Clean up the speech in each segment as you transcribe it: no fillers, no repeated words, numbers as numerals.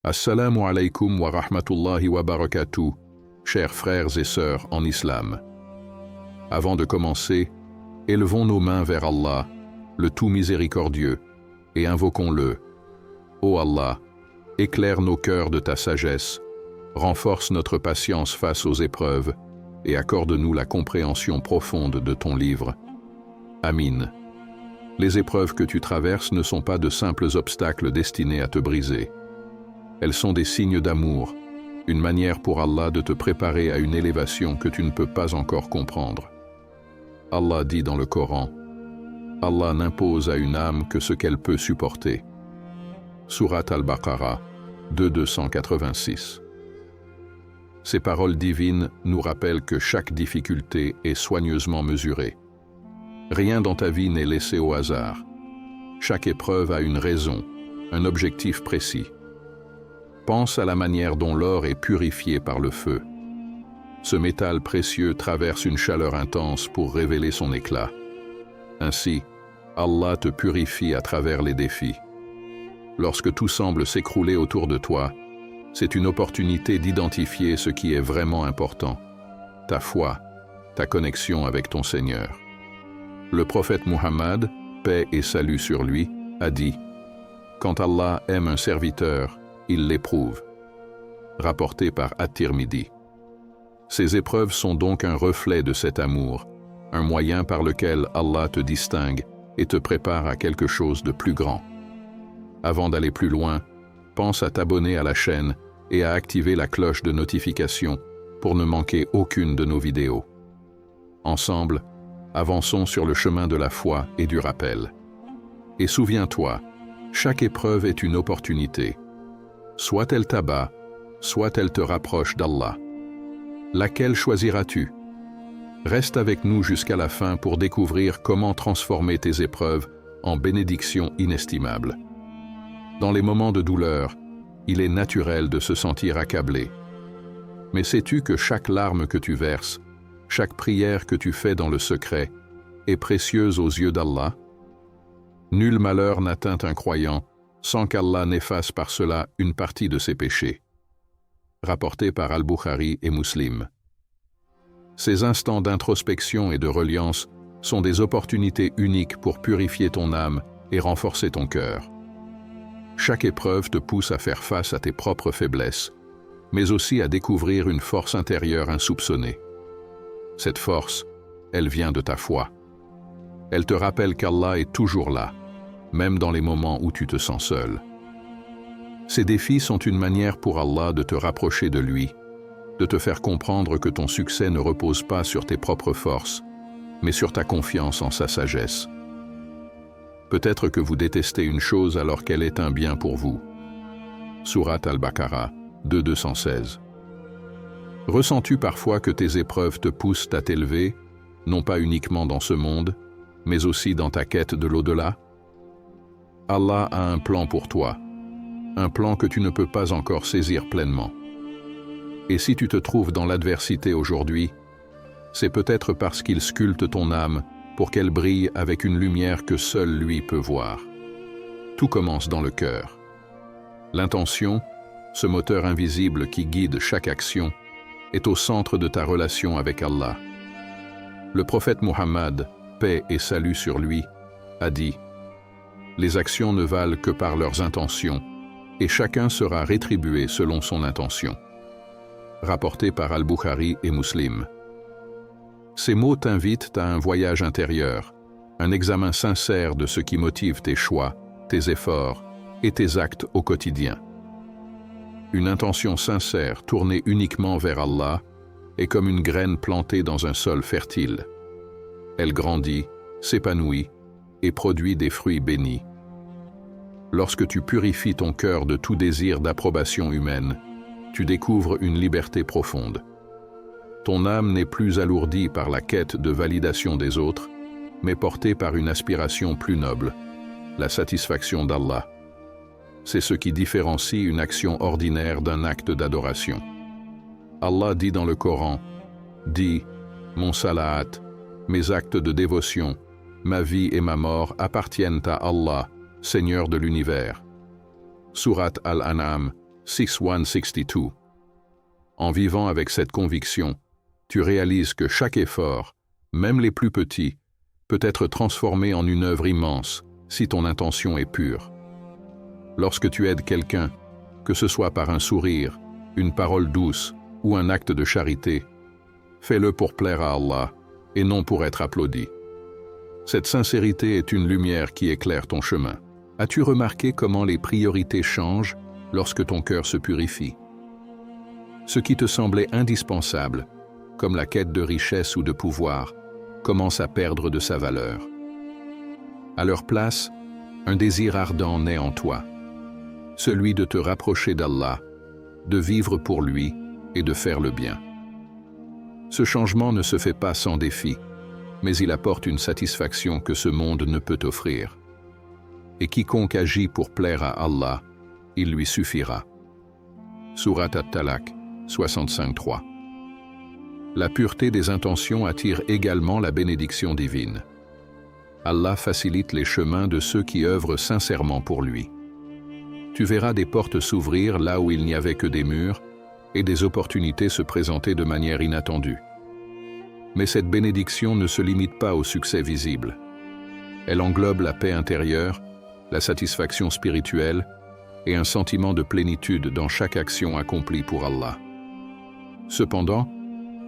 Assalamu alaikum wa rahmatullahi wa barakatuh, chers frères et sœurs en islam. Avant de commencer, élevons nos mains vers Allah, le tout miséricordieux, et invoquons-le. Ô Allah, éclaire nos cœurs de ta sagesse, renforce notre patience face aux épreuves, et accorde-nous la compréhension profonde de ton livre. Amin. Les épreuves que tu traverses ne sont pas de simples obstacles destinés à te briser. Elles sont des signes d'amour, une manière pour Allah de te préparer à une élévation que tu ne peux pas encore comprendre. Allah dit dans le Coran, « Allah n'impose à une âme que ce qu'elle peut supporter. » Sourate Al-Baqarah, 286. Ces paroles divines nous rappellent que chaque difficulté est soigneusement mesurée. Rien dans ta vie n'est laissé au hasard. Chaque épreuve a une raison, un objectif précis. Pense à la manière dont l'or est purifié par le feu. Ce métal précieux traverse une chaleur intense pour révéler son éclat. Ainsi, Allah te purifie à travers les défis. Lorsque tout semble s'écrouler autour de toi, c'est une opportunité d'identifier ce qui est vraiment important, ta foi, ta connexion avec ton Seigneur. Le prophète Muhammad, paix et salut sur lui, a dit « Quand Allah aime un serviteur, il l'éprouve » rapporté par At-Tirmidhi. Ces épreuves sont donc un reflet de cet amour, un moyen par lequel Allah te distingue et te prépare à quelque chose de plus grand. Avant d'aller plus loin, pense à t'abonner à la chaîne et à activer la cloche de notification pour ne manquer aucune de nos vidéos. Ensemble, avançons sur le chemin de la foi et du rappel. Et souviens-toi, chaque épreuve est une opportunité. Soit elle t'abat, soit elle te rapproche d'Allah. Laquelle choisiras-tu? Reste avec nous jusqu'à la fin pour découvrir comment transformer tes épreuves en bénédictions inestimables. Dans les moments de douleur, il est naturel de se sentir accablé. Mais sais-tu que chaque larme que tu verses, chaque prière que tu fais dans le secret, est précieuse aux yeux d'Allah? Nul malheur n'atteint un croyant sans qu'Allah n'efface par cela une partie de ses péchés. Rapporté par Al-Bukhari et Muslim. Ces instants d'introspection et de reliance sont des opportunités uniques pour purifier ton âme et renforcer ton cœur. Chaque épreuve te pousse à faire face à tes propres faiblesses, mais aussi à découvrir une force intérieure insoupçonnée. Cette force, elle vient de ta foi. Elle te rappelle qu'Allah est toujours là, même dans les moments où tu te sens seul. Ces défis sont une manière pour Allah de te rapprocher de lui, de te faire comprendre que ton succès ne repose pas sur tes propres forces, mais sur ta confiance en sa sagesse. Peut-être que vous détestez une chose alors qu'elle est un bien pour vous. Sourate Al-Baqarah, 216. Ressens-tu parfois que tes épreuves te poussent à t'élever, non pas uniquement dans ce monde, mais aussi dans ta quête de l'au-delà? Allah a un plan pour toi, un plan que tu ne peux pas encore saisir pleinement. Et si tu te trouves dans l'adversité aujourd'hui, c'est peut-être parce qu'il sculpte ton âme pour qu'elle brille avec une lumière que seul lui peut voir. Tout commence dans le cœur. L'intention, ce moteur invisible qui guide chaque action, est au centre de ta relation avec Allah. Le prophète Muhammad, paix et salut sur lui, a dit « Les actions ne valent que par leurs intentions, et chacun sera rétribué selon son intention. » Rapporté par Al-Bukhari et Muslim. Ces mots t'invitent à un voyage intérieur, un examen sincère de ce qui motive tes choix, tes efforts et tes actes au quotidien. Une intention sincère tournée uniquement vers Allah est comme une graine plantée dans un sol fertile. Elle grandit, s'épanouit et produit des fruits bénis. Lorsque tu purifies ton cœur de tout désir d'approbation humaine, tu découvres une liberté profonde. Ton âme n'est plus alourdie par la quête de validation des autres, mais portée par une aspiration plus noble, la satisfaction d'Allah. C'est ce qui différencie une action ordinaire d'un acte d'adoration. Allah dit dans le Coran, « Dis, mon salat, mes actes de dévotion, ma vie et ma mort appartiennent à Allah, Seigneur de l'univers. » Sourate Al-An'am, 6162. En vivant avec cette conviction, tu réalises que chaque effort, même les plus petits, peut être transformé en une œuvre immense si ton intention est pure. Lorsque tu aides quelqu'un, que ce soit par un sourire, une parole douce ou un acte de charité, fais-le pour plaire à Allah et non pour être applaudi. Cette sincérité est une lumière qui éclaire ton chemin. As-tu remarqué comment les priorités changent lorsque ton cœur se purifie? Ce qui te semblait indispensable, comme la quête de richesse ou de pouvoir, commence à perdre de sa valeur. À leur place, un désir ardent naît en toi, celui de te rapprocher d'Allah, de vivre pour lui et de faire le bien. Ce changement ne se fait pas sans défi, mais il apporte une satisfaction que ce monde ne peut offrir. Et quiconque agit pour plaire à Allah, il lui suffira. Sourate At-Talaq, 65.3. La pureté des intentions attire également la bénédiction divine. Allah facilite les chemins de ceux qui œuvrent sincèrement pour lui. Tu verras des portes s'ouvrir là où il n'y avait que des murs et des opportunités se présenter de manière inattendue. Mais cette bénédiction ne se limite pas au succès visible. Elle englobe la paix intérieure, la satisfaction spirituelle et un sentiment de plénitude dans chaque action accomplie pour Allah. Cependant,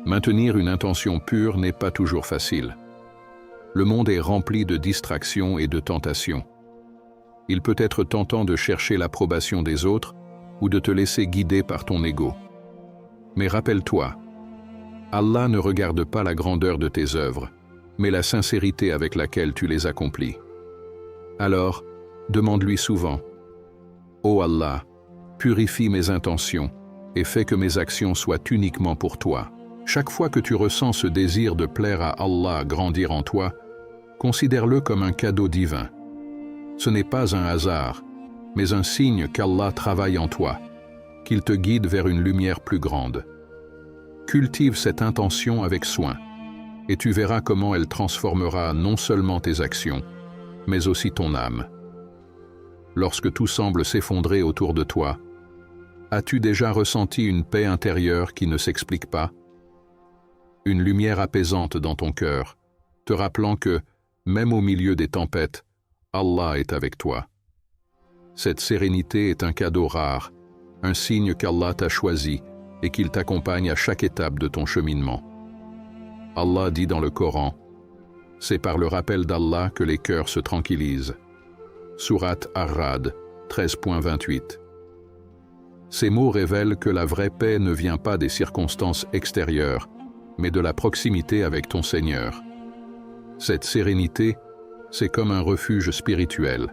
maintenir une intention pure n'est pas toujours facile. Le monde est rempli de distractions et de tentations. Il peut être tentant de chercher l'approbation des autres ou de te laisser guider par ton ego. Mais rappelle-toi, Allah ne regarde pas la grandeur de tes œuvres, mais la sincérité avec laquelle tu les accomplis. Alors, demande-lui souvent, « Ô Allah, purifie mes intentions et fais que mes actions soient uniquement pour toi. » Chaque fois que tu ressens ce désir de plaire à Allah grandir en toi, considère-le comme un cadeau divin. Ce n'est pas un hasard, mais un signe qu'Allah travaille en toi, qu'il te guide vers une lumière plus grande. Cultive cette intention avec soin, et tu verras comment elle transformera non seulement tes actions, mais aussi ton âme. Lorsque tout semble s'effondrer autour de toi, as-tu déjà ressenti une paix intérieure qui ne s'explique pas? Une lumière apaisante dans ton cœur, te rappelant que, même au milieu des tempêtes, Allah est avec toi. Cette sérénité est un cadeau rare, un signe qu'Allah t'a choisi et qu'il t'accompagne à chaque étape de ton cheminement. Allah dit dans le Coran, « C'est par le rappel d'Allah que les cœurs se tranquillisent. » Sourate Ar-Ra'd, 13.28. Ces mots révèlent que la vraie paix ne vient pas des circonstances extérieures, mais de la proximité avec ton Seigneur. Cette sérénité, c'est comme un refuge spirituel,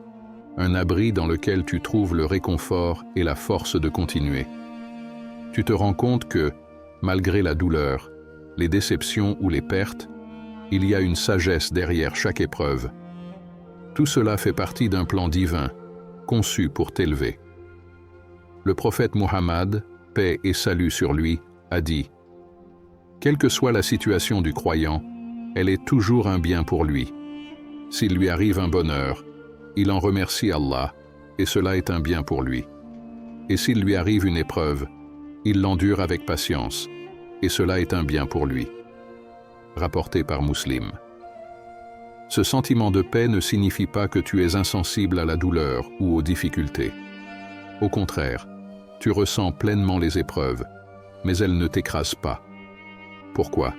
un abri dans lequel tu trouves le réconfort et la force de continuer. Tu te rends compte que, malgré la douleur, les déceptions ou les pertes, il y a une sagesse derrière chaque épreuve. Tout cela fait partie d'un plan divin, conçu pour t'élever. Le prophète Muhammad, paix et salut sur lui, a dit « Quelle que soit la situation du croyant, elle est toujours un bien pour lui. S'il lui arrive un bonheur, il en remercie Allah, et cela est un bien pour lui. Et s'il lui arrive une épreuve, il l'endure avec patience, et cela est un bien pour lui. » Rapporté par Muslim. Ce sentiment de paix ne signifie pas que tu es insensible à la douleur ou aux difficultés. Au contraire, tu ressens pleinement les épreuves, mais elles ne t'écrasent pas. Pourquoi?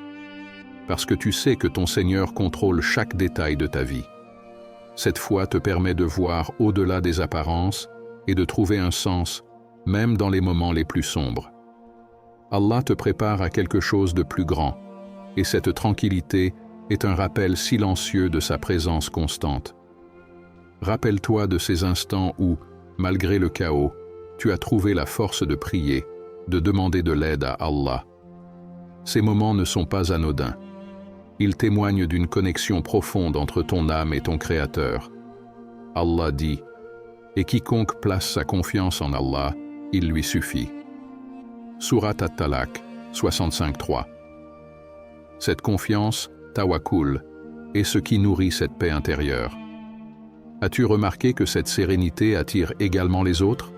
Parce que tu sais que ton Seigneur contrôle chaque détail de ta vie. Cette foi te permet de voir au-delà des apparences et de trouver un sens, même dans les moments les plus sombres. Allah te prépare à quelque chose de plus grand, et cette tranquillité est un rappel silencieux de sa présence constante. Rappelle-toi de ces instants où, malgré le chaos, tu as trouvé la force de prier, de demander de l'aide à Allah. Ces moments ne sont pas anodins. Ils témoignent d'une connexion profonde entre ton âme et ton Créateur. Allah dit « Et quiconque place sa confiance en Allah, il lui suffit. » Sourate At-Talaq, 65.3. Cette confiance, tawakkul, est ce qui nourrit cette paix intérieure. As-tu remarqué que cette sérénité attire également les autres?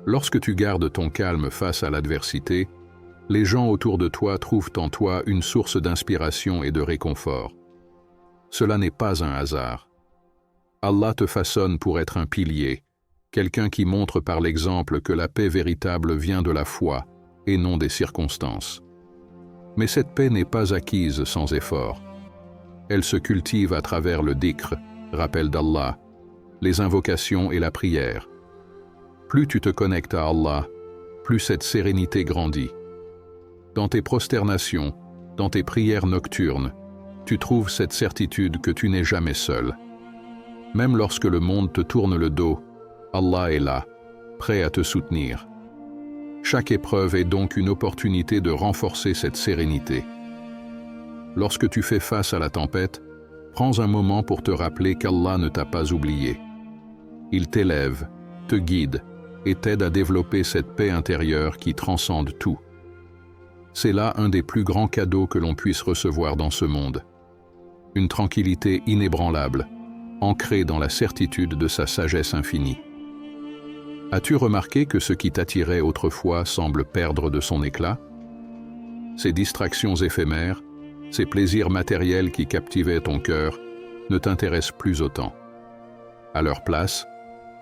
Lorsque tu gardes ton calme face à l'adversité, les gens autour de toi trouvent en toi une source d'inspiration et de réconfort. Cela n'est pas un hasard. Allah te façonne pour être un pilier, quelqu'un qui montre par l'exemple que la paix véritable vient de la foi et non des circonstances. Mais cette paix n'est pas acquise sans effort. Elle se cultive à travers le dhikr, rappel d'Allah, les invocations et la prière. Plus tu te connectes à Allah, plus cette sérénité grandit. Dans tes prosternations, dans tes prières nocturnes, tu trouves cette certitude que tu n'es jamais seul. Même lorsque le monde te tourne le dos, Allah est là, prêt à te soutenir. Chaque épreuve est donc une opportunité de renforcer cette sérénité. Lorsque tu fais face à la tempête, prends un moment pour te rappeler qu'Allah ne t'a pas oublié. Il t'élève, te guide et t'aide à développer cette paix intérieure qui transcende tout. C'est là un des plus grands cadeaux que l'on puisse recevoir dans ce monde. Une tranquillité inébranlable, ancrée dans la certitude de sa sagesse infinie. As-tu remarqué que ce qui t'attirait autrefois semble perdre de son éclat? Ces distractions éphémères, ces plaisirs matériels qui captivaient ton cœur, ne t'intéressent plus autant. À leur place,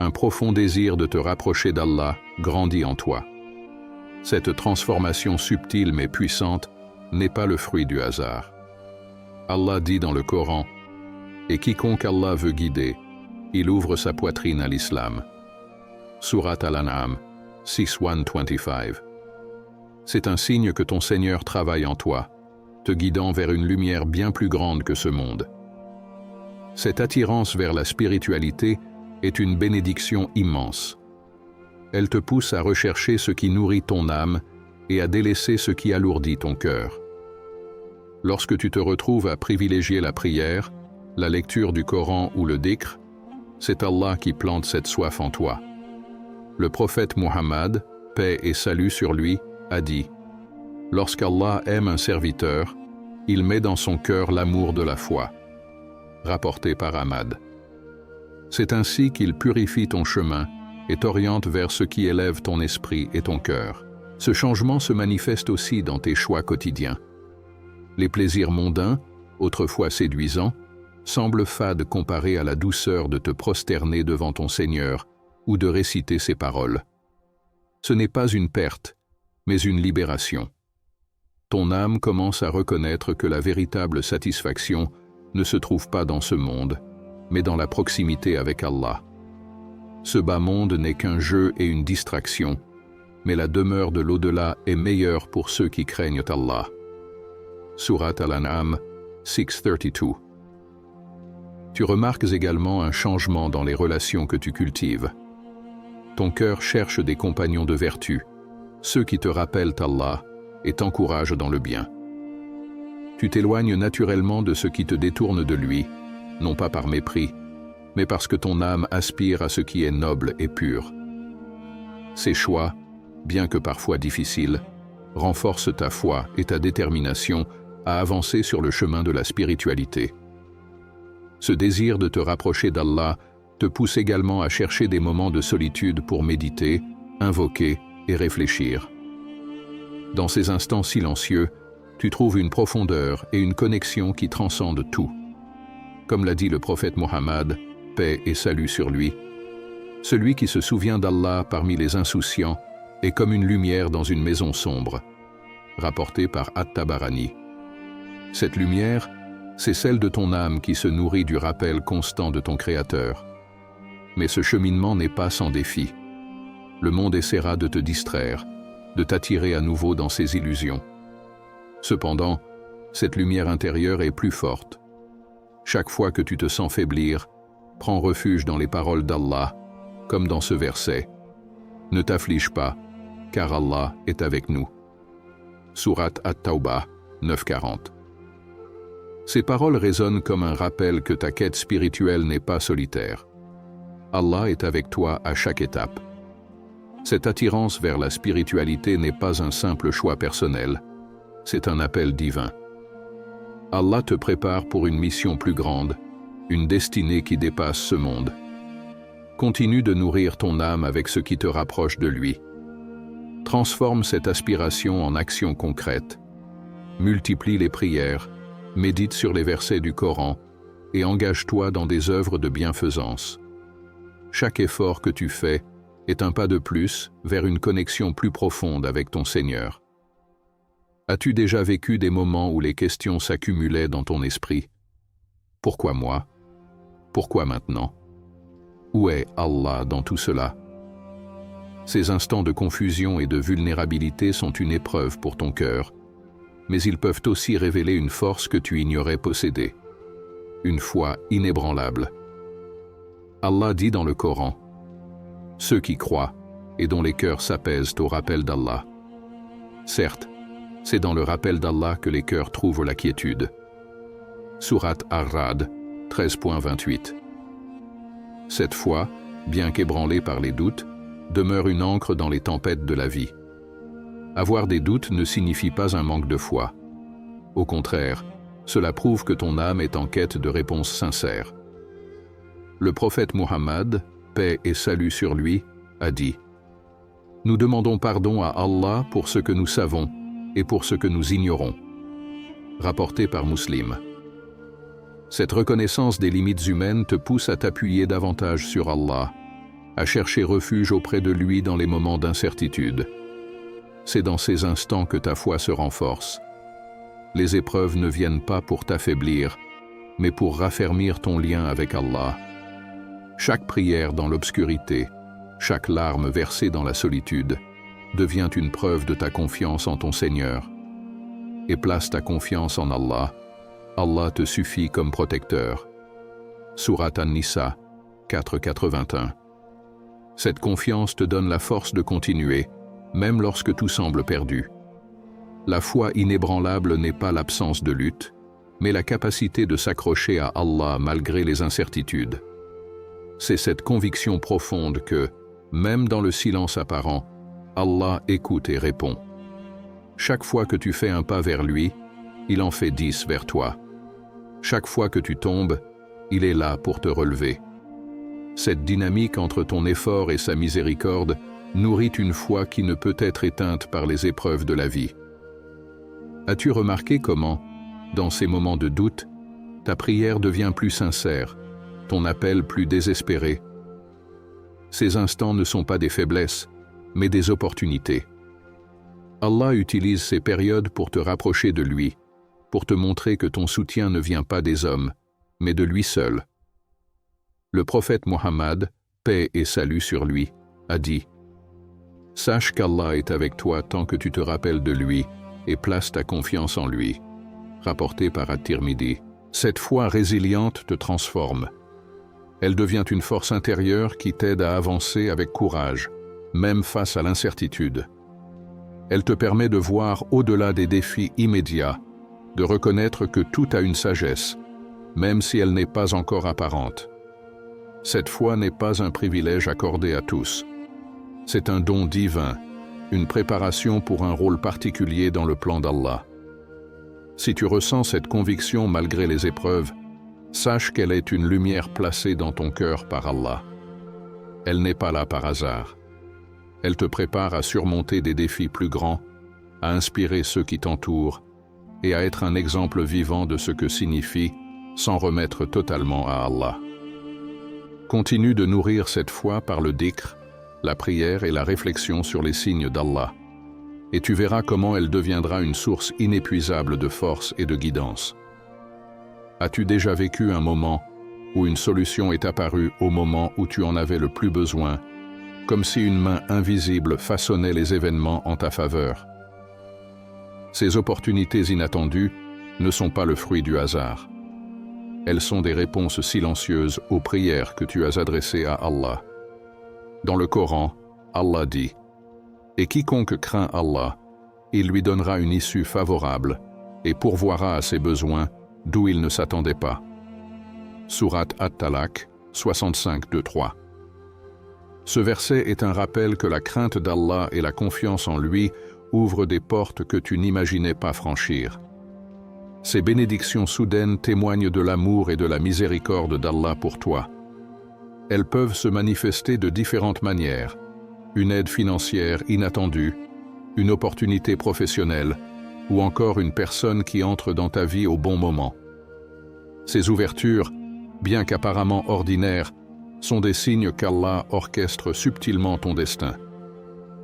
un profond désir de te rapprocher d'Allah grandit en toi. Cette transformation subtile mais puissante n'est pas le fruit du hasard. Allah dit dans le Coran, « Et quiconque Allah veut guider, il ouvre sa poitrine à l'islam. » Surat Al-An'am, 6:125. C'est un signe que ton Seigneur travaille en toi, te guidant vers une lumière bien plus grande que ce monde. Cette attirance vers la spiritualité est une bénédiction immense. Elle te pousse à rechercher ce qui nourrit ton âme et à délaisser ce qui alourdit ton cœur. Lorsque tu te retrouves à privilégier la prière, la lecture du Coran ou le dhikr, c'est Allah qui plante cette soif en toi. Le prophète Muhammad, paix et salut sur lui, a dit « Lorsqu'Allah aime un serviteur, il met dans son cœur l'amour de la foi. » Rapporté par Ahmad. C'est ainsi qu'il purifie ton chemin et t'oriente vers ce qui élève ton esprit et ton cœur. Ce changement se manifeste aussi dans tes choix quotidiens. Les plaisirs mondains, autrefois séduisants, semblent fades comparés à la douceur de te prosterner devant ton Seigneur ou de réciter ses paroles. Ce n'est pas une perte, mais une libération. Ton âme commence à reconnaître que la véritable satisfaction ne se trouve pas dans ce monde, mais dans la proximité avec Allah. Ce bas monde n'est qu'un jeu et une distraction, mais la demeure de l'au-delà est meilleure pour ceux qui craignent Allah. Surat Al-An'am, 6:32. Tu remarques également un changement dans les relations que tu cultives. Ton cœur cherche des compagnons de vertu, ceux qui te rappellent Allah et t'encouragent dans le bien. Tu t'éloignes naturellement de ce qui te détourne de lui, non pas par mépris, mais parce que ton âme aspire à ce qui est noble et pur. Ces choix, bien que parfois difficiles, renforcent ta foi et ta détermination à avancer sur le chemin de la spiritualité. Ce désir de te rapprocher d'Allah te pousse également à chercher des moments de solitude pour méditer, invoquer et réfléchir. Dans ces instants silencieux, tu trouves une profondeur et une connexion qui transcendent tout. Comme l'a dit le prophète Muhammad, paix et salut sur lui, celui qui se souvient d'Allah parmi les insouciants est comme une lumière dans une maison sombre. Rapporté par At-Tabarani. Cette lumière, c'est celle de ton âme qui se nourrit du rappel constant de ton Créateur. Mais ce cheminement n'est pas sans défi. Le monde essaiera de te distraire, de t'attirer à nouveau dans ses illusions. Cependant, cette lumière intérieure est plus forte. Chaque fois que tu te sens faiblir, prends refuge dans les paroles d'Allah, comme dans ce verset. Ne t'afflige pas, car Allah est avec nous. Surat At-Tawbah, 9:40. Ces paroles résonnent comme un rappel que ta quête spirituelle n'est pas solitaire. Allah est avec toi à chaque étape. Cette attirance vers la spiritualité n'est pas un simple choix personnel, c'est un appel divin. Allah te prépare pour une mission plus grande, une destinée qui dépasse ce monde. Continue de nourrir ton âme avec ce qui te rapproche de lui. Transforme cette aspiration en action concrète. Multiplie les prières, médite sur les versets du Coran et engage-toi dans des œuvres de bienfaisance. Chaque effort que tu fais est un pas de plus vers une connexion plus profonde avec ton Seigneur. As-tu déjà vécu des moments où les questions s'accumulaient dans ton esprit? Pourquoi moi? Pourquoi maintenant? Où est Allah dans tout cela? Ces instants de confusion et de vulnérabilité sont une épreuve pour ton cœur, mais ils peuvent aussi révéler une force que tu ignorais posséder, une foi inébranlable. Allah dit dans le Coran, « Ceux qui croient et dont les cœurs s'apaisent au rappel d'Allah. » Certes, c'est dans le rappel d'Allah que les cœurs trouvent la quiétude. Sourate Ar-Ra'd 13.28. Cette foi, bien qu'ébranlée par les doutes, demeure une ancre dans les tempêtes de la vie. Avoir des doutes ne signifie pas un manque de foi. Au contraire, cela prouve que ton âme est en quête de réponses sincères. Le prophète Muhammad, paix et salut sur lui, a dit « Nous demandons pardon à Allah pour ce que nous savons et pour ce que nous ignorons. » Rapporté par Muslim. Cette reconnaissance des limites humaines te pousse à t'appuyer davantage sur Allah, à chercher refuge auprès de lui dans les moments d'incertitude. C'est dans ces instants que ta foi se renforce. Les épreuves ne viennent pas pour t'affaiblir, mais pour raffermir ton lien avec Allah. Chaque prière dans l'obscurité, chaque larme versée dans la solitude, devient une preuve de ta confiance en ton Seigneur. Et place ta confiance en Allah. Allah te suffit comme protecteur. Sourate An-Nisa 4.81. Cette confiance te donne la force de continuer, même lorsque tout semble perdu. La foi inébranlable n'est pas l'absence de lutte, mais la capacité de s'accrocher à Allah malgré les incertitudes. C'est cette conviction profonde que, même dans le silence apparent, Allah écoute et répond. Chaque fois que tu fais un pas vers lui, il en fait 10 vers toi. Chaque fois que tu tombes, il est là pour te relever. Cette dynamique entre ton effort et sa miséricorde nourrit une foi qui ne peut être éteinte par les épreuves de la vie. As-tu remarqué comment, dans ces moments de doute, ta prière devient plus sincère, ton appel plus désespéré? Ces instants ne sont pas des faiblesses, mais des opportunités. Allah utilise ces périodes pour te rapprocher de lui, pour te montrer que ton soutien ne vient pas des hommes, mais de lui seul. Le prophète Muhammad, paix et salut sur lui, a dit « Sache qu'Allah est avec toi tant que tu te rappelles de lui et place ta confiance en lui. » Rapporté par At-Tirmidhi. Cette foi résiliente te transforme. Elle devient une force intérieure qui t'aide à avancer avec courage, même face à l'incertitude. Elle te permet de voir au-delà des défis immédiats, de reconnaître que tout a une sagesse, même si elle n'est pas encore apparente. Cette foi n'est pas un privilège accordé à tous. C'est un don divin, une préparation pour un rôle particulier dans le plan d'Allah. Si tu ressens cette conviction malgré les épreuves, sache qu'elle est une lumière placée dans ton cœur par Allah. Elle n'est pas là par hasard. Elle te prépare à surmonter des défis plus grands, à inspirer ceux qui t'entourent et à être un exemple vivant de ce que signifie s'en remettre totalement à Allah. Continue de nourrir cette foi par le dhikr, la prière et la réflexion sur les signes d'Allah, et tu verras comment elle deviendra une source inépuisable de force et de guidance. As-tu déjà vécu un moment où une solution est apparue au moment où tu en avais le plus besoin, comme si une main invisible façonnait les événements en ta faveur? Ces opportunités inattendues ne sont pas le fruit du hasard. Elles sont des réponses silencieuses aux prières que tu as adressées à Allah. Dans le Coran, Allah dit « Et quiconque craint Allah, il lui donnera une issue favorable et pourvoira à ses besoins d'où il ne s'attendait pas. » Sourate At-Talaq 65-3. Ce verset est un rappel que la crainte d'Allah et la confiance en lui ouvrent des portes que tu n'imaginais pas franchir. Ces bénédictions soudaines témoignent de l'amour et de la miséricorde d'Allah pour toi. Elles peuvent se manifester de différentes manières. Une aide financière inattendue, une opportunité professionnelle, ou encore une personne qui entre dans ta vie au bon moment. Ces ouvertures, bien qu'apparemment ordinaires, sont des signes qu'Allah orchestre subtilement ton destin.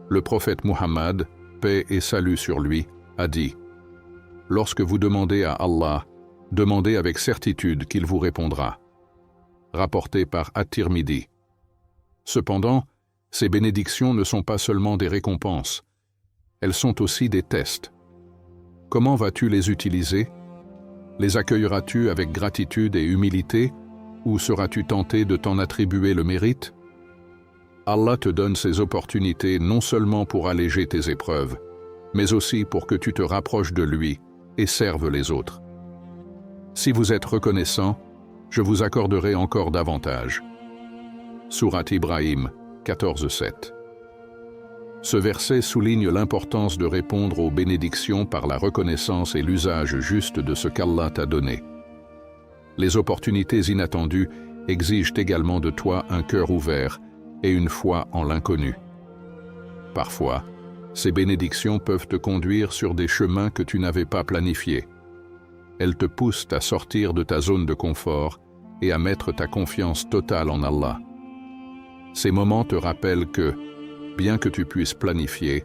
Le prophète Muhammad, paix et salut sur lui, a dit « Lorsque vous demandez à Allah, demandez avec certitude qu'il vous répondra. » Rapporté par At-Tirmidhi. Cependant, ces bénédictions ne sont pas seulement des récompenses, elles sont aussi des tests. Comment vas-tu les utiliser? Les accueilleras-tu avec gratitude et humilité, ou seras-tu tenté de t'en attribuer le mérite? Allah te donne ces opportunités non seulement pour alléger tes épreuves, mais aussi pour que tu te rapproches de lui et serves les autres. Si vous êtes reconnaissant, je vous accorderai encore davantage. Sourate Ibrahim 14:7. Ce verset souligne l'importance de répondre aux bénédictions par la reconnaissance et l'usage juste de ce qu'Allah t'a donné. Les opportunités inattendues exigent également de toi un cœur ouvert et une foi en l'inconnu. Parfois, ces bénédictions peuvent te conduire sur des chemins que tu n'avais pas planifiés. Elles te poussent à sortir de ta zone de confort et à mettre ta confiance totale en Allah. Ces moments te rappellent que, bien que tu puisses planifier,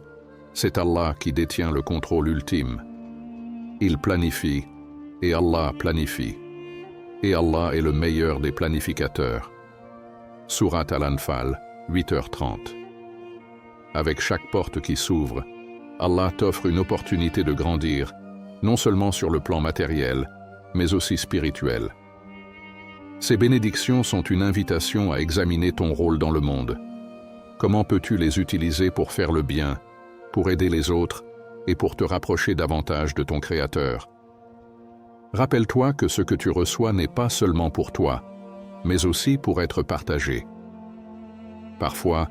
c'est Allah qui détient le contrôle ultime. Il planifie et Allah planifie. Et Allah est le meilleur des planificateurs. Sourate Al-Anfal, 8h30. Avec chaque porte qui s'ouvre, Allah t'offre une opportunité de grandir, non seulement sur le plan matériel, mais aussi spirituel. Ces bénédictions sont une invitation à examiner ton rôle dans le monde. Comment peux-tu les utiliser pour faire le bien, pour aider les autres et pour te rapprocher davantage de ton Créateur? Rappelle-toi que ce que tu reçois n'est pas seulement pour toi, mais aussi pour être partagé. Parfois,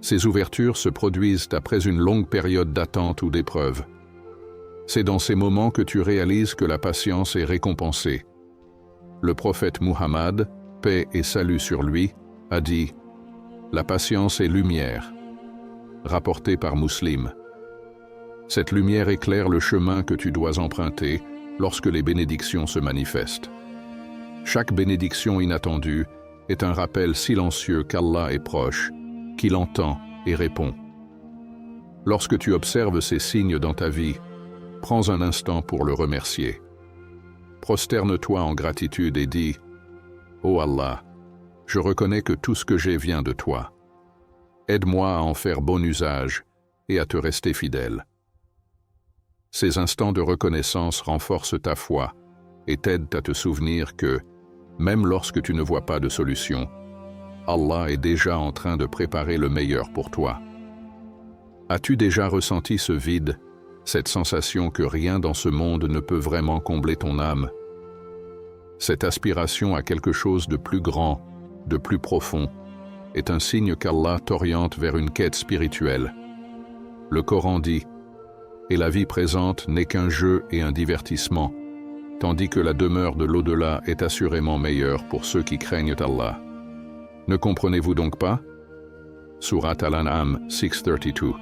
ces ouvertures se produisent après une longue période d'attente ou d'épreuve. C'est dans ces moments que tu réalises que la patience est récompensée. Le prophète Muhammad, paix et salut sur lui, a dit « La patience est lumière », rapporté par Muslim. Cette lumière éclaire le chemin que tu dois emprunter lorsque les bénédictions se manifestent. Chaque bénédiction inattendue est un rappel silencieux qu'Allah est proche, qu'il entend et répond. Lorsque tu observes ces signes dans ta vie, prends un instant pour le remercier. Prosterne-toi en gratitude et dis « Ô Allah, je reconnais que tout ce que j'ai vient de toi. Aide-moi à en faire bon usage et à te rester fidèle. » Ces instants de reconnaissance renforcent ta foi et t'aident à te souvenir que, même lorsque tu ne vois pas de solution, Allah est déjà en train de préparer le meilleur pour toi. As-tu déjà ressenti ce vide, cette sensation que rien dans ce monde ne peut vraiment combler ton âme? Cette aspiration à quelque chose de plus grand, de plus profond, est un signe qu'Allah t'oriente vers une quête spirituelle. Le Coran dit « Et la vie présente n'est qu'un jeu et un divertissement, tandis que la demeure de l'au-delà est assurément meilleure pour ceux qui craignent Allah. » Ne comprenez-vous donc pas? Sourate Al-An'am 6:32.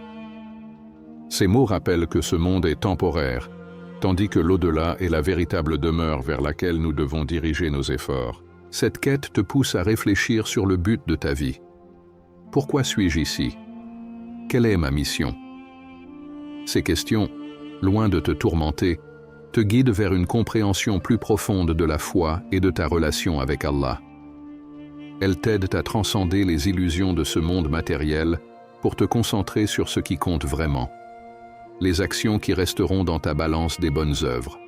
Ces mots rappellent que ce monde est temporaire, tandis que l'au-delà est la véritable demeure vers laquelle nous devons diriger nos efforts. Cette quête te pousse à réfléchir sur le but de ta vie. Pourquoi suis-je ici? Quelle est ma mission? Ces questions, loin de te tourmenter, te guident vers une compréhension plus profonde de la foi et de ta relation avec Allah. Elles t'aident à transcender les illusions de ce monde matériel pour te concentrer sur ce qui compte vraiment, les actions qui resteront dans ta balance des bonnes œuvres.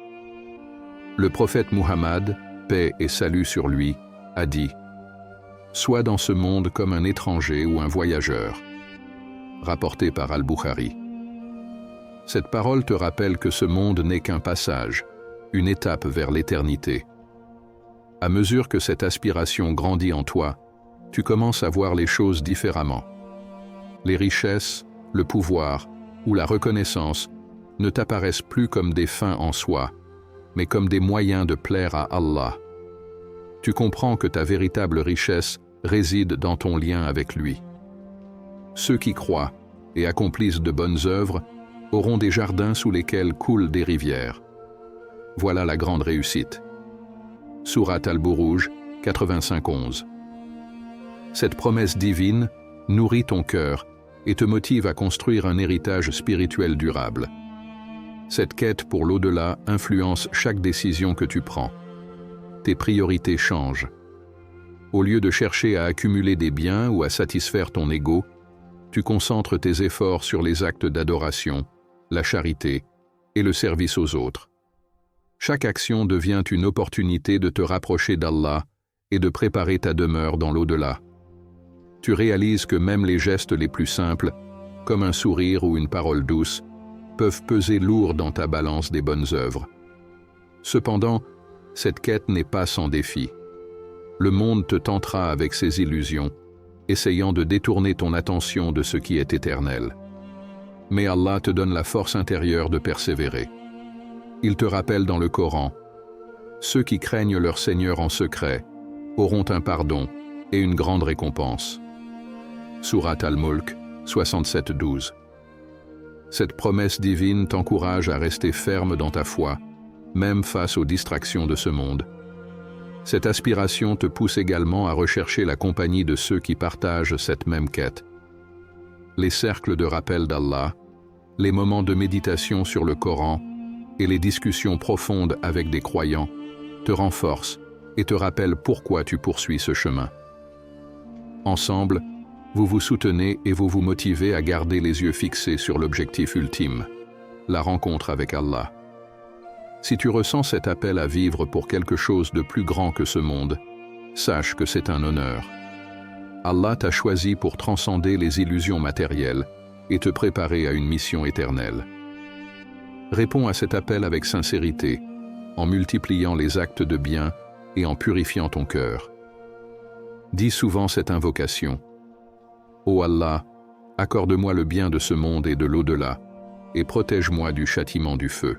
Le prophète Muhammad, paix et salut sur lui, a dit « Sois dans ce monde comme un étranger ou un voyageur », rapporté par Al-Bukhari. Cette parole te rappelle que ce monde n'est qu'un passage, une étape vers l'éternité. À mesure que cette aspiration grandit en toi, tu commences à voir les choses différemment. Les richesses, le pouvoir ou la reconnaissance ne t'apparaissent plus comme des fins en soi, mais comme des moyens de plaire à Allah. Tu comprends que ta véritable richesse réside dans ton lien avec lui. Ceux qui croient et accomplissent de bonnes œuvres auront des jardins sous lesquels coulent des rivières. Voilà la grande réussite. Sourate Al-Buruj 85-11. Cette promesse divine nourrit ton cœur et te motive à construire un héritage spirituel durable. Cette quête pour l'au-delà influence chaque décision que tu prends. Tes priorités changent. Au lieu de chercher à accumuler des biens ou à satisfaire ton ego, tu concentres tes efforts sur les actes d'adoration, la charité et le service aux autres. Chaque action devient une opportunité de te rapprocher d'Allah et de préparer ta demeure dans l'au-delà. Tu réalises que même les gestes les plus simples, comme un sourire ou une parole douce, peuvent peser lourd dans ta balance des bonnes œuvres. Cependant, cette quête n'est pas sans défi. Le monde te tentera avec ses illusions, essayant de détourner ton attention de ce qui est éternel. Mais Allah te donne la force intérieure de persévérer. Il te rappelle dans le Coran, « Ceux qui craignent leur Seigneur en secret auront un pardon et une grande récompense. » Sourate Al-Mulk 67-12. Cette promesse divine t'encourage à rester ferme dans ta foi, même face aux distractions de ce monde. Cette aspiration te pousse également à rechercher la compagnie de ceux qui partagent cette même quête. Les cercles de rappel d'Allah, les moments de méditation sur le Coran et les discussions profondes avec des croyants te renforcent et te rappellent pourquoi tu poursuis ce chemin. Ensemble, vous vous soutenez et vous vous motivez à garder les yeux fixés sur l'objectif ultime, la rencontre avec Allah. Si tu ressens cet appel à vivre pour quelque chose de plus grand que ce monde, sache que c'est un honneur. Allah t'a choisi pour transcender les illusions matérielles et te préparer à une mission éternelle. Réponds à cet appel avec sincérité, en multipliant les actes de bien et en purifiant ton cœur. Dis souvent cette invocation. Ô Allah, accorde-moi le bien de ce monde et de l'au-delà, et protège-moi du châtiment du feu.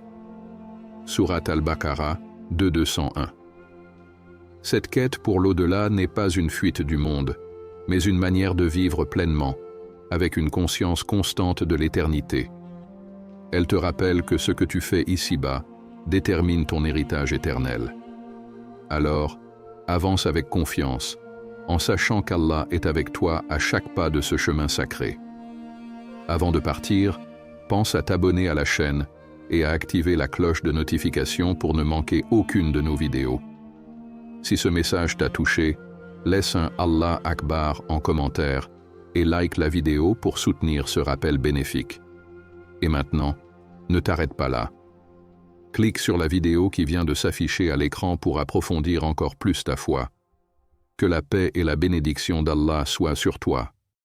Sourate Al-Baqarah 2-201. Cette quête pour l'au-delà n'est pas une fuite du monde, mais une manière de vivre pleinement, avec une conscience constante de l'éternité. Elle te rappelle que ce que tu fais ici-bas détermine ton héritage éternel. Alors, avance avec confiance, en sachant qu'Allah est avec toi à chaque pas de ce chemin sacré. Avant de partir, pense à t'abonner à la chaîne et à activer la cloche de notification pour ne manquer aucune de nos vidéos. Si ce message t'a touché, laisse un Allah Akbar en commentaire et like la vidéo pour soutenir ce rappel bénéfique. Et maintenant, ne t'arrête pas là. Clique sur la vidéo qui vient de s'afficher à l'écran pour approfondir encore plus ta foi. Que la paix et la bénédiction d'Allah soient sur toi.